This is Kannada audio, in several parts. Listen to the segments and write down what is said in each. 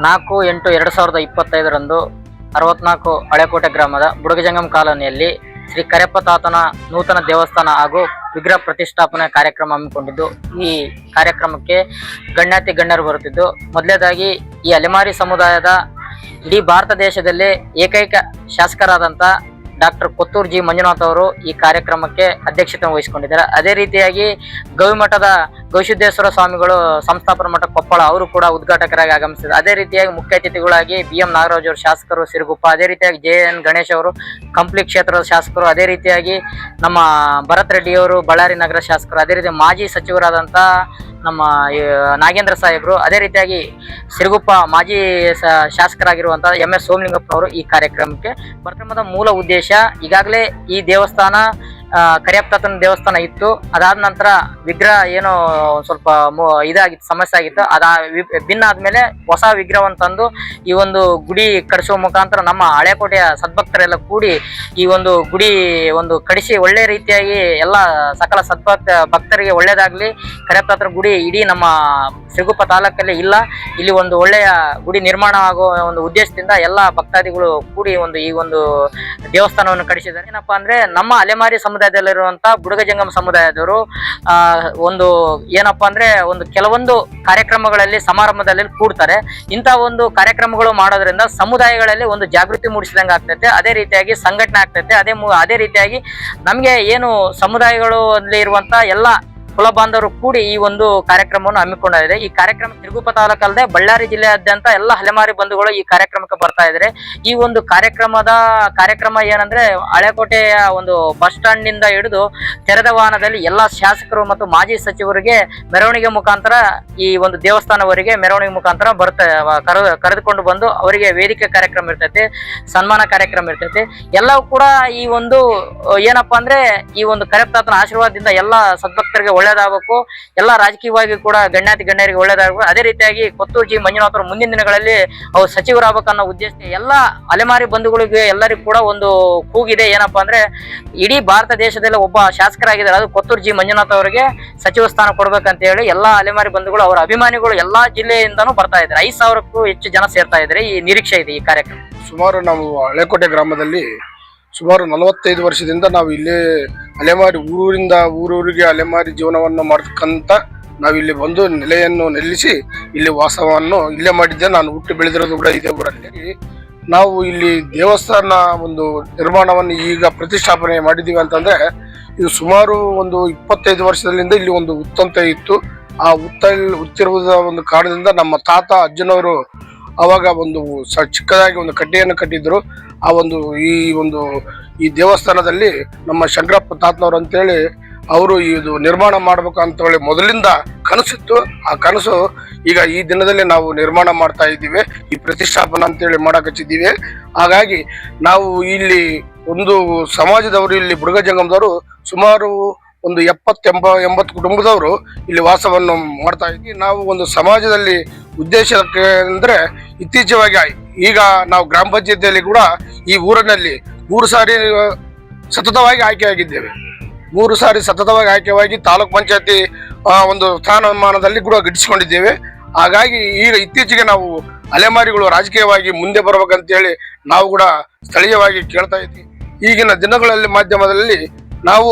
4/8/2025 64 ಹಳೆಕೋಟೆ ಗ್ರಾಮದ ಬುಡಗಜಂಗಮ ಕಾಲೋನಿಯಲ್ಲಿ ಶ್ರೀ ಕರೆಪ್ಪ ತಾತನ ನೂತನ ದೇವಸ್ಥಾನ ಹಾಗೂ ವಿಗ್ರಹ ಪ್ರತಿಷ್ಠಾಪನೆ ಕಾರ್ಯಕ್ರಮ ಹಮ್ಮಿಕೊಂಡಿದ್ದು, ಈ ಕಾರ್ಯಕ್ರಮಕ್ಕೆ ಗಣ್ಯಾತಿ ಗಣ್ಯರು ಬರುತ್ತಿದ್ದು, ಮೊದಲನೇದಾಗಿ ಈ ಅಲೆಮಾರಿ ಸಮುದಾಯದ ಇಡೀ ಭಾರತ ದೇಶದಲ್ಲಿ ಏಕೈಕ ಶಾಸಕರಾದಂಥ ಡಾಕ್ಟರ್ ಕೊತ್ತೂರು ಜಿ ಮಂಜುನಾಥ್ ಅವರು ಈ ಕಾರ್ಯಕ್ರಮಕ್ಕೆ ಅಧ್ಯಕ್ಷತೆ ವಹಿಸಿಕೊಂಡಿದ್ದಾರೆ. ಅದೇ ರೀತಿಯಾಗಿ ಗವಿಮಠದ ಗವಿಸಿದ್ದೇಶ್ವರ ಸ್ವಾಮಿಗಳು ಸಂಸ್ಥಾಪನಾ ಮಠ ಕೊಪ್ಪಳ ಅವರು ಕೂಡ ಉದ್ಘಾಟಕರಾಗಿ ಆಗಮಿಸಿದ್ದಾರೆ. ಅದೇ ರೀತಿಯಾಗಿ ಮುಖ್ಯ ಅತಿಥಿಗಳಾಗಿ BM ನಾಗರಾಜ್ ಅವರು ಶಾಸಕರು ಸಿರುಗುಪ್ಪ, ಅದೇ ರೀತಿಯಾಗಿ JN ಗಣೇಶ್ ಅವರು ಕಂಪ್ಲಿ ಕ್ಷೇತ್ರದ ಶಾಸಕರು, ಅದೇ ರೀತಿಯಾಗಿ ನಮ್ಮ ಭರತ್ ರೆಡ್ಡಿ ಅವರು ಬಳ್ಳಾರಿ ನಗರ ಶಾಸಕರು, ಅದೇ ರೀತಿ ಮಾಜಿ ಸಚಿವರಾದಂಥ ನಮ್ಮ ನಾಗೇಂದ್ರ ಸಾಹೇಬರು, ಅದೇ ರೀತಿಯಾಗಿ ಸಿರುಗುಪ್ಪ ಮಾಜಿ ಶಾಸಕರಾಗಿರುವಂಥ MS ಸೋಮಲಿಂಗಪ್ಪನವರು ಈ ಕಾರ್ಯಕ್ರಮಕ್ಕೆ ಕಾರ್ಯಕ್ರಮದ ಮೂಲ ಉದ್ದೇಶ, ಈಗಾಗಲೇ ಈ ದೇವಸ್ಥಾನ ಕರಿಯಪ್ಪ ತಾತನ ದೇವಸ್ಥಾನ ಇತ್ತು. ಅದಾದ ನಂತರ ವಿಗ್ರಹ ಏನೋ ಸ್ವಲ್ಪ ಇದಾಗಿತ್ತು, ಸಮಸ್ಯೆ ಆಗಿತ್ತು. ಭಿನ್ನ ಆದ್ಮೇಲೆ ಹೊಸ ವಿಗ್ರಹವನ್ನು ತಂದು ಈ ಒಂದು ಗುಡಿ ಕಡಿಸುವ ಮುಖಾಂತರ ನಮ್ಮ ಹಳೆಕೋಟೆಯ ಸದ್ಭಕ್ತರೆಲ್ಲ ಕೂಡಿ ಈ ಒಂದು ಗುಡಿ ಒಂದು ಕಡಿಸಿ ಒಳ್ಳೆ ರೀತಿಯಾಗಿ ಎಲ್ಲ ಸಕಲ ಭಕ್ತರಿಗೆ ಒಳ್ಳೇದಾಗ್ಲಿ, ಕರಿಯಪ್ಪ ತಾತನ ಗುಡಿ ಇಡೀ ನಮ್ಮ ಸಿರುಗುಪ್ಪ ತಾಲೂಕಲ್ಲಿ ಇಲ್ಲ, ಇಲ್ಲಿ ಒಂದು ಒಳ್ಳೆಯ ಗುಡಿ ನಿರ್ಮಾಣ ಆಗುವ ಒಂದು ಉದ್ದೇಶದಿಂದ ಎಲ್ಲ ಭಕ್ತಾದಿಗಳು ಕೂಡಿ ಈ ಒಂದು ದೇವಸ್ಥಾನವನ್ನು ಕಡಿಸಿದ್ದಾರೆ. ಏನಪ್ಪಾ ಅಂದ್ರೆ ನಮ್ಮ ಅಲೆಮಾರಿ ಸಮುದಾಯದಲ್ಲಿರುವಂತ ಬುಡಗಜಂಗಮ ಸಮುದಾಯದವರು ಒಂದು ಏನಪ್ಪಾ ಅಂದ್ರೆ ಒಂದು ಕೆಲವೊಂದು ಕಾರ್ಯಕ್ರಮಗಳಲ್ಲಿ ಸಮಾರಂಭದಲ್ಲಿ ಕೂಡ್ತಾರೆ. ಇಂಥ ಒಂದು ಕಾರ್ಯಕ್ರಮಗಳು ಮಾಡೋದ್ರಿಂದ ಸಮುದಾಯಗಳಲ್ಲಿ ಒಂದು ಜಾಗೃತಿ ಮೂಡಿಸಿದಂಗೆ ಆಗ್ತೈತೆ, ಅದೇ ರೀತಿಯಾಗಿ ಸಂಘಟನೆ ಆಗ್ತೈತೆ. ಅದೇ ರೀತಿಯಾಗಿ ನಮ್ಗೆ ಏನು ಸಮುದಾಯಗಳು ಅಲ್ಲಿ ಇರುವಂತ ಎಲ್ಲ ಕುಲ ಬಾಂಧವರು ಕೂಡಿ ಈ ಒಂದು ಕಾರ್ಯಕ್ರಮವನ್ನು ಹಮ್ಮಿಕೊಂಡಿದೆ. ಈ ಕಾರ್ಯಕ್ರಮ ಸಿರುಗುಪ್ಪ ತಾಲೂಕಲ್ಲದೆ ಬಳ್ಳಾರಿ ಜಿಲ್ಲೆಯಾದ್ಯಂತ ಎಲ್ಲ ಅಲೆಮಾರಿ ಬಂಧುಗಳು ಈ ಕಾರ್ಯಕ್ರಮಕ್ಕೆ ಬರ್ತಾ ಇದ್ದಾರೆ. ಈ ಒಂದು ಕಾರ್ಯಕ್ರಮ ಏನಂದ್ರೆ ಹಳೆಕೋಟೆಯ ಒಂದು ಬಸ್ ಸ್ಟಾಂಡ್ ನಿಂದ ಹಿಡಿದು ತೆರೆದ ವಾಹನದಲ್ಲಿ ಎಲ್ಲಾ ಶಾಸಕರು ಮತ್ತು ಮಾಜಿ ಸಚಿವರಿಗೆ ಮೆರವಣಿಗೆ ಮುಖಾಂತರ ಈ ಒಂದು ದೇವಸ್ಥಾನವರಿಗೆ ಮೆರವಣಿಗೆ ಮುಖಾಂತರ ಕರೆದುಕೊಂಡು ಬಂದು ಅವರಿಗೆ ವೇದಿಕೆ ಕಾರ್ಯಕ್ರಮ ಇರ್ತೈತೆ, ಸನ್ಮಾನ ಕಾರ್ಯಕ್ರಮ ಇರ್ತೈತೆ. ಎಲ್ಲವೂ ಕೂಡ ಈ ಒಂದು ಏನಪ್ಪಾ ಅಂದ್ರೆ ಈ ಒಂದು ಕರೆಪ್ಪ ತಾತನ ಆಶೀರ್ವಾದದಿಂದ ಎಲ್ಲ ಸದ್ಭಕ್ತರಿಗೆ ಒಳ್ಳೇದಾಗಬೇಕು, ಎಲ್ಲ ರಾಜಕೀಯವಾಗಿ ಕೂಡ ಗಣ್ಯಾತಿ ಗಣ್ಯರಿಗೆ ಒಳ್ಳೇದಾಗಬೇಕು. ಅದೇ ರೀತಿಯಾಗಿ ಕೊತ್ತೂರು ಜಿ ಮಂಜುನಾಥ್ ಅವರು ಮುಂದಿನ ದಿನಗಳಲ್ಲಿ ಅವ್ರು ಸಚಿವರಾಗಬೇಕು ಅನ್ನೋ ಉದ್ದೇಶ ಎಲ್ಲ ಅಲೆಮಾರಿ ಬಂಧುಗಳಿಗೆ ಎಲ್ಲರಿಗೂ ಕೂಡ ಒಂದು ಕೂಗಿದೆ. ಏನಪ್ಪಾ ಅಂದ್ರೆ ಇಡೀ ಭಾರತ ದೇಶದಲ್ಲಿ ಒಬ್ಬ ಶಾಸಕರಾಗಿದ್ದಾರೆ, ಅದು ಕೊತ್ತೂರು ಜಿ ಮಂಜುನಾಥ್ ಅವರಿಗೆ ಸಚಿವ ಸ್ಥಾನ ಕೊಡ್ಬೇಕಂತ ಹೇಳಿ ಎಲ್ಲಾ ಅಲೆಮಾರಿ ಬಂಧುಗಳು ಅವರ ಅಭಿಮಾನಿಗಳು ಎಲ್ಲಾ ಜಿಲ್ಲೆಯಿಂದನೂ ಬರ್ತಾ ಇದ್ದಾರೆ. 5,000ಕ್ಕೂ ಹೆಚ್ಚು ಜನ ಸೇರ್ತಾ ಇದ್ದಾರೆ. ಈ ನಿರೀಕ್ಷೆ ಇದೆ ಈ ಕಾರ್ಯಕ್ರಮ. ಸುಮಾರು ನಾವು ಹಳೆಕೋಟೆ ಗ್ರಾಮದಲ್ಲಿ ಸುಮಾರು 45 ವರ್ಷದಿಂದ ನಾವು ಇಲ್ಲೇ ಅಲೆಮಾರಿ ಊರೂರಿಗೆ ಅಲೆಮಾರಿ ಜೀವನವನ್ನು ಮಾಡ್ತಕ್ಕಂಥ ನಾವಿಲ್ಲಿ ಬಂದು ನೆಲೆಯನ್ನು ನಿಲ್ಲಿಸಿ ಇಲ್ಲಿ ವಾಸವನ್ನು ಇಲ್ಲೇ ಮಾಡಿದ್ದೆ. ನಾನು ಹುಟ್ಟಿ ಬೆಳೆದಿರೋದು ಕೂಡ ಇದೇ ಊರಲ್ಲಿ. ನಾವು ಇಲ್ಲಿ ದೇವಸ್ಥಾನ ಒಂದು ನಿರ್ಮಾಣವನ್ನು ಈಗ ಪ್ರತಿಷ್ಠಾಪನೆ ಮಾಡಿದ್ದೀವಿ ಅಂತಂದ್ರೆ ಇದು ಸುಮಾರು ಒಂದು 25 ವರ್ಷದಿಂದ ಇಲ್ಲಿ ಒಂದು ಉತ್ತಂತ ಇತ್ತು. ಆ ಉತ್ತಿರುವುದ ಒಂದು ಕಾರಣದಿಂದ ನಮ್ಮ ತಾತ ಅಜ್ಜನವರು ಅವಾಗ ಒಂದು ಚಿಕ್ಕದಾಗಿ ಒಂದು ಕಡ್ಡೆಯನ್ನು ಕಟ್ಟಿದ್ರು. ಆ ಈ ದೇವಸ್ಥಾನದಲ್ಲಿ ನಮ್ಮ ಶಂಕರಪ್ಪ ತಾತನವರು ಅಂತೇಳಿ ಅವರು ಇದು ನಿರ್ಮಾಣ ಮಾಡ್ಬೇಕು ಅಂತ ಹೇಳಿ ಮೊದಲಿಂದ ಕನಸಿತ್ತು. ಆ ಕನಸು ಈಗ ಈ ದಿನದಲ್ಲಿ ನಾವು ನಿರ್ಮಾಣ ಮಾಡ್ತಾ ಇದ್ದೀವಿ, ಈ ಪ್ರತಿಷ್ಠಾಪನೆ ಅಂತೇಳಿ ಮಾಡಕಚ್ಚಿದ್ದೀವಿ. ಹಾಗಾಗಿ ನಾವು ಇಲ್ಲಿ ಒಂದು ಸಮಾಜದವರು ಇಲ್ಲಿ ಬುಡಗಜಂಗಮದವರು ಸುಮಾರು ಒಂದು 70-80 ಕುಟುಂಬದವರು ಇಲ್ಲಿ ವಾಸವನ್ನು ಮಾಡ್ತಾ ಇದ್ವಿ. ನಾವು ಒಂದು ಸಮಾಜದಲ್ಲಿ ಉದ್ದೇಶಕ್ಕೆ ಅಂದ್ರೆ ಇತ್ತೀಚೆಗೆ ಈಗ ನಾವು ಗ್ರಾಮ ಪಂಚಾಯತಿಯಲ್ಲಿ ಕೂಡ ಈ ಊರಿನಲ್ಲಿ 3 ಸಾರಿ ಸತತವಾಗಿ ಆಯ್ಕೆಯಾಗಿದ್ದೇವೆ. 3 ಸಾರಿ ಸತತವಾಗಿ ಆಯ್ಕೆಯಾಗಿ ತಾಲೂಕ್ ಪಂಚಾಯತಿ ಒಂದು ಸ್ಥಾನಮಾನದಲ್ಲಿ ಕೂಡ ಗಿಟ್ಟಿಸಿಕೊಂಡಿದ್ದೇವೆ. ಹಾಗಾಗಿ ಈಗ ಇತ್ತೀಚೆಗೆ ನಾವು ಅಲೆಮಾರಿಗಳು ರಾಜಕೀಯವಾಗಿ ಮುಂದೆ ಬರ್ಬೇಕಂತೇಳಿ ನಾವು ಕೂಡ ಸ್ಥಳೀಯವಾಗಿ ಕೇಳ್ತಾ ಇದ್ವಿ. ಈಗಿನ ದಿನಗಳಲ್ಲಿ ಮಾಧ್ಯಮದಲ್ಲಿ ನಾವು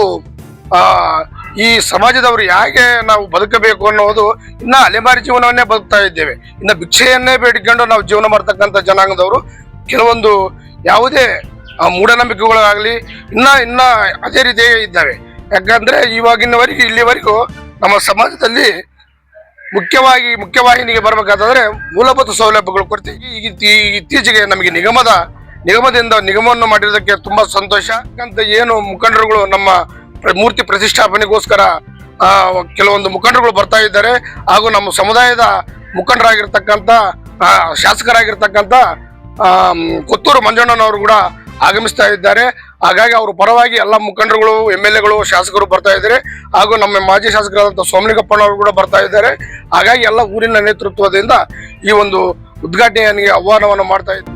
ಈ ಸಮಾಜದವರು ಹೇಗೆ ನಾವು ಬದುಕಬೇಕು ಅನ್ನೋದು ಇನ್ನ ಅಲೆಮಾರಿ ಜೀವನವನ್ನೇ ಬದುಕ್ತಾ ಇದ್ದೇವೆ. ಇನ್ನು ಭಿಕ್ಷೆಯನ್ನೇ ಬೇಡಿಕೊಂಡು ನಾವು ಜೀವನ ಮಾಡ್ತಕ್ಕಂಥ ಜನಾಂಗದವರು ಕೆಲವೊಂದು ಯಾವುದೇ ಮೂಢನಂಬಿಕೆಗಳಾಗಲಿ ಇನ್ನ ಅದೇ ರೀತಿಯೇ ಇದ್ದಾವೆ. ಯಾಕಂದ್ರೆ ಇವಾಗಿನವರೆಗೂ ಇಲ್ಲಿವರೆಗೂ ನಮ್ಮ ಸಮಾಜದಲ್ಲಿ ಮುಖ್ಯವಾಹಿನಿಗೆ ಬರ್ಬೇಕಾದ್ರೆ ಮೂಲಭೂತ ಸೌಲಭ್ಯಗಳು ಕೊಡ್ತೀವಿ. ಇತ್ತೀಚೆಗೆ ನಮಗೆ ನಿಗಮವನ್ನು ಮಾಡಿರೋದಕ್ಕೆ ತುಂಬಾ ಸಂತೋಷ. ಯಾಕಂತ ಏನು ಮುಖಂಡರುಗಳು ನಮ್ಮ ಮೂರ್ತಿ ಪ್ರತಿಷ್ಠಾಪನೆಗೋಸ್ಕರ ಕೆಲವೊಂದು ಮುಖಂಡರುಗಳು ಬರ್ತಾ ಇದ್ದಾರೆ, ಹಾಗೂ ನಮ್ಮ ಸಮುದಾಯದ ಮುಖಂಡರಾಗಿರ್ತಕ್ಕಂಥ ಶಾಸಕರಾಗಿರ್ತಕ್ಕಂಥ ಕೊತ್ತೂರು ಮಂಜಣ್ಣನವರು ಕೂಡ ಆಗಮಿಸ್ತಾ ಇದ್ದಾರೆ. ಹಾಗಾಗಿ ಅವರು ಪರವಾಗಿ ಎಲ್ಲ ಮುಖಂಡರುಗಳು MLAಗಳು ಶಾಸಕರು ಬರ್ತಾ ಇದ್ದಾರೆ, ಹಾಗೂ ನಮ್ಮ ಮಾಜಿ ಶಾಸಕರಾದಂಥ ಸೋಮಲಿಂಗಪ್ಪನವರು ಕೂಡ ಬರ್ತಾ ಇದ್ದಾರೆ. ಹಾಗಾಗಿ ಎಲ್ಲ ಊರಿನ ನೇತೃತ್ವದಿಂದ ಈ ಒಂದು ಉದ್ಘಾಟನೆಗೆ ಆಹ್ವಾನವನ್ನು ಮಾಡ್ತಾ ಇದ್ದಾರೆ.